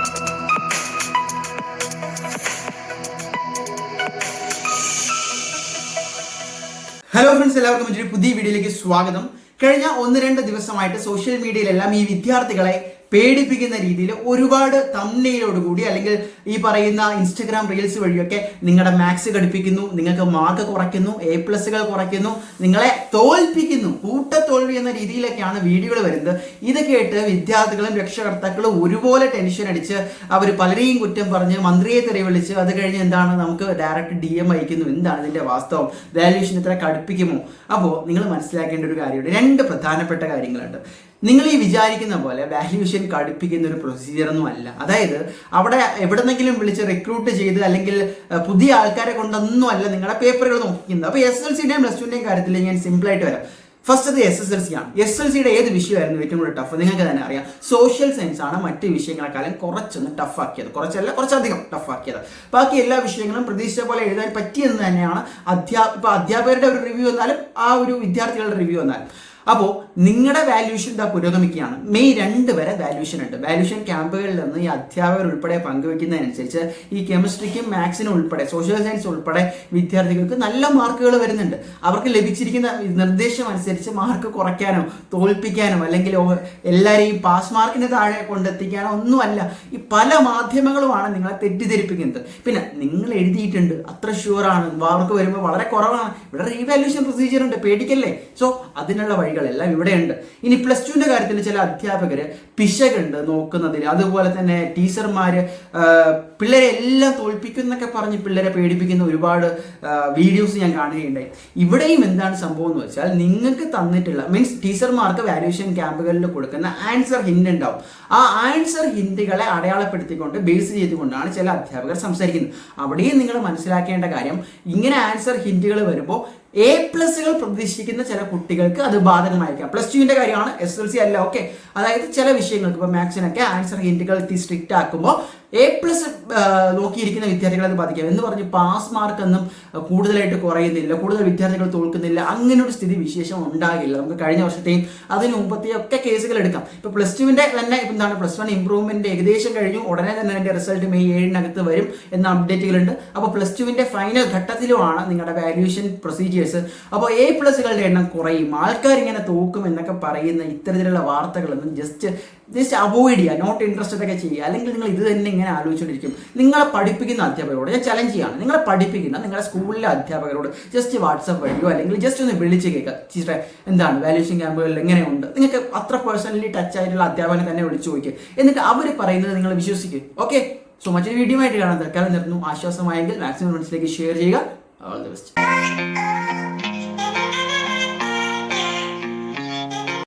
Hello friends, എല്ലാവർക്കും ഒരു പുതിയ വീഡിയോയിലേക്ക് സ്വാഗതം. കഴിഞ്ഞ 1-2 ദിവസമായിട്ട് സോഷ്യൽ മീഡിയയിലെല്ലാം ഈ വിദ്യാർത്ഥികളെ പേടിപ്പിക്കുന്ന രീതിയിൽ ഒരുപാട് തംബ്നെയിലോടുകൂടി അല്ലെങ്കിൽ ഈ പറയുന്ന ഇൻസ്റ്റഗ്രാം റീൽസ് വഴിയൊക്കെ നിങ്ങളുടെ മാത്സ് ഘടിപ്പിക്കുന്നു, നിങ്ങൾക്ക് മാർക്ക് കുറയ്ക്കുന്നു, A+കൾ കുറയ്ക്കുന്നു, നിങ്ങളെ തോൽപ്പിക്കുന്നു, കൂട്ടത്തോൽവി എന്ന രീതിയിലൊക്കെയാണ് വീഡിയോകൾ വരുന്നത്. ഇത് കേട്ട് വിദ്യാർത്ഥികളും രക്ഷകർത്താക്കളും ഒരുപോലെ ടെൻഷൻ അടിച്ച് അവർ പലരെയും കുറ്റം പറഞ്ഞ് മന്ത്രിയെ തെറി വിളിച്ച് അത് കഴിഞ്ഞ് എന്താണ് നമുക്ക് ഡയറക്റ്റ് DM അയക്കുന്നു. എന്താണ് ഇതിന്റെ വാസ്തവം? വാല്യൂഷൻ ഇത്ര കടുപ്പിക്കുമോ? അപ്പോൾ നിങ്ങൾ മനസ്സിലാക്കേണ്ട ഒരു കാര്യമുണ്ട്. 2 പ്രധാനപ്പെട്ട കാര്യങ്ങളുണ്ട്. നിങ്ങൾ ഈ വിചാരിക്കുന്ന പോലെ വാല്യൂഷൻ കടുപ്പിക്കുന്ന ഒരു പ്രൊസീജിയറൊന്നും അല്ല. അതായത് അവിടെ എവിടെന്നെങ്കിലും വിളിച്ച് റിക്രൂട്ട് ചെയ്ത് അല്ലെങ്കിൽ പുതിയ ആൾക്കാരെ കൊണ്ടൊന്നും അല്ല നിങ്ങളുടെ പേപ്പറുകൾ നോക്കുന്നത്. അപ്പോൾ SSLCയുടെയും +2ന്റെയും കാര്യത്തിൽ ഞാൻ സിമ്പിളായിട്ട് വരാം. ഫസ്റ്റ് അത് SSLC ആണ്. SSLCയുടെ ഏത് വിഷയമായിരുന്നു ഏറ്റവും കൂടുതൽ ടഫ്? നിങ്ങൾക്ക് തന്നെ അറിയാം. സോഷ്യൽ സയൻസ് ആണ് മറ്റ് വിഷയങ്ങളെക്കാളും കുറച്ചൊന്ന് ടഫാക്കിയത്, കുറച്ചധികം ടഫാക്കിയത്. ബാക്കി എല്ലാ വിഷയങ്ങളും പ്രതീക്ഷിച്ച പോലെ എഴുതാൻ പറ്റിയെന്ന് തന്നെയാണ് അധ്യാപകരുടെ ഒരു റിവ്യൂ വന്നാലും ആ ഒരു വിദ്യാർത്ഥികളുടെ റിവ്യൂ വന്നാലും. അപ്പോൾ നിങ്ങളുടെ വാല്യൂഷൻ പുരോഗമിക്കുകയാണ്. മെയ് 2 വരെ വാല്യൂഷൻ ഉണ്ട്. വാല്യൂഷൻ ക്യാമ്പുകളിൽ നിന്ന് ഈ അധ്യാപകർ ഉൾപ്പെടെ പങ്കുവെക്കുന്നതനുസരിച്ച് ഈ കെമിസ്ട്രിക്കും മാത്സിനും ഉൾപ്പെടെ സോഷ്യൽ സയൻസ് ഉൾപ്പെടെ വിദ്യാർത്ഥികൾക്ക് നല്ല മാർക്കുകൾ വരുന്നുണ്ട്. അവർക്ക് ലഭിച്ചിരിക്കുന്ന നിർദ്ദേശം അനുസരിച്ച് മാർക്ക് കുറയ്ക്കാനോ തോൽപ്പിക്കാനോ അല്ലെങ്കിൽ എല്ലാവരെയും പാസ് മാർക്കിന് താഴെ കൊണ്ടെത്തിക്കാനോ ഒന്നുമല്ല. ഈ പല മാധ്യമങ്ങളുമാണ് നിങ്ങളെ തെറ്റിദ്ധരിപ്പിക്കുന്നത്. പിന്നെ നിങ്ങൾ എഴുതിയിട്ടുണ്ട്, അത്ര ഷുവറാണ്, മാർക്ക് വരുമ്പോൾ വളരെ കുറവാണ്, ഇവിടെ റീവാല്യൂഷൻ പ്രൊസീജിയർ ഉണ്ട്, പേടിക്കല്ലേ. സോ അതിനുള്ള വഴികളെല്ലാം ഇവിടെയുണ്ട്. ഇനി +2ന്റെ കാര്യത്തിൽ ചില അധ്യാപകർ പിശകുണ്ട് നോക്കുന്നതിൽ. അതുപോലെ തന്നെ ടീച്ചർമാര് പിള്ളേരെ എല്ലാം തോൽപ്പിക്കുന്നൊക്കെ പറഞ്ഞ് പിള്ളേരെ പേടിപ്പിക്കുന്ന ഒരുപാട് വീഡിയോസ് ഞാൻ കാണുകയുണ്ടായി. ഇവിടെയും എന്താണ് സംഭവം എന്ന് വെച്ചാൽ, നിങ്ങൾക്ക് തന്നിട്ടുള്ള ടീച്ചർമാർക്ക് വാല്യൂഷൻ ക്യാമ്പുകളിൽ കൊടുക്കുന്ന ആൻസർ ഹിന്റ് ഉണ്ടാവും. ആ ആൻസർ ഹിന്റുകളെ അടയാളപ്പെടുത്തിക്കൊണ്ട് ബേസ് ചെയ്തുകൊണ്ടാണ് ചില അധ്യാപകർ സംസാരിക്കുന്നത്. അവിടെയും നിങ്ങൾ മനസ്സിലാക്കേണ്ട കാര്യം, ഇങ്ങനെ ആൻസർ ഹിന്റുകൾ വരുമ്പോൾ A+കൾ പ്രതീക്ഷിക്കുന്ന ചില കുട്ടികൾക്ക് അത് ബാധകമായിരിക്കാം. +2ന്റെ കാര്യമാണ്, SSLC അല്ല. ഓക്കെ, അതായത് ചില വിഷയങ്ങൾക്ക് ഇപ്പോൾ മാത്സിനൊക്കെ ആൻസർ ഹിന്റുകൾ സ്ട്രിക്റ്റ് ആക്കുമ്പോൾ A+ നോക്കിയിരിക്കുന്ന വിദ്യാർത്ഥികളെ അത് ബാധിക്കാം. എന്ന് പറഞ്ഞ് പാസ് മാർക്കൊന്നും കൂടുതലായിട്ട് കുറയുന്നില്ല, കൂടുതൽ വിദ്യാർത്ഥികൾ തോൽക്കുന്നില്ല, അങ്ങനെ ഒരു സ്ഥിതി വിശേഷം ഉണ്ടാകില്ല. നമുക്ക് കഴിഞ്ഞ വർഷത്തെയും അതിന് മുമ്പത്തെയും ഒക്കെ കേസുകൾ എടുക്കാം. ഇപ്പോൾ +2ന്റെ തന്നെ എന്താണ് +1 ഇംപ്രൂവ്മെന്റ് ഏകദേശം കഴിഞ്ഞു. ഉടനെ തന്നെ അതിന്റെ റിസൾട്ട് മെയ് 7-നകത്ത് വരും എന്ന അപ്ഡേറ്റുകളുണ്ട്. അപ്പോൾ +2ന്റെ ഫൈനൽ ഘട്ടത്തിലുമാണ് നിങ്ങളുടെ വാല്യൂഷൻ പ്രൊസീജിയേഴ്സ്. അപ്പോൾ A+കളുടെ എണ്ണം കുറയും, ആൾക്കാർ ഇങ്ങനെ തോക്കും എന്നൊക്കെ പറയുന്ന ഇത്തരത്തിലുള്ള വാർത്തകളൊന്നും ജസ്റ്റ് അവോയ്ഡ് ചെയ്യുക, നോട്ട് ഇൻട്രസ്റ്റഡ് ഒക്കെ ചെയ്യുക. അല്ലെങ്കിൽ നിങ്ങൾ ഇത് തന്നെ ഇങ്ങനെ ആലോചിച്ചുകൊണ്ടിരിക്കും. നിങ്ങളെ പഠിപ്പിക്കുന്ന അധ്യാപകരോട് ഞാൻ ചലഞ്ച് ചെയ്യാണ്, നിങ്ങളെ പഠിപ്പിക്കുന്ന നിങ്ങളുടെ സ്കൂളിലെ അധ്യാപകരോട് ജസ്റ്റ് വാട്സപ്പ് വഴിയോ അല്ലെങ്കിൽ ജസ്റ്റ് ഒന്ന് വിളിച്ച് കേൾക്കുക, ടീച്ചറെ എന്താണ് വാല്യൂഷൻ ക്യാമ്പുകളിൽ എങ്ങനെയുണ്ട്, നിങ്ങൾക്ക് അത്ര പേഴ്സണലി ടച്ച് ആയിട്ടുള്ള അധ്യാപകനെ തന്നെ വിളിച്ചു ചോദിക്കുക. എന്നിട്ട് അവർ പറയുന്നത് നിങ്ങൾ വിശ്വസിക്കുക. ഓക്കെ, സോ മറ്റൊരു വീഡിയോ ആയിട്ട് കാണാൻ തൽക്കാലം നിർത്തുന്നു. ആശ്വാസമായെങ്കിൽ മാക്സിമം ഫ്രണ്ട്സിലേക്ക് ഷെയർ ചെയ്യുക. All the best.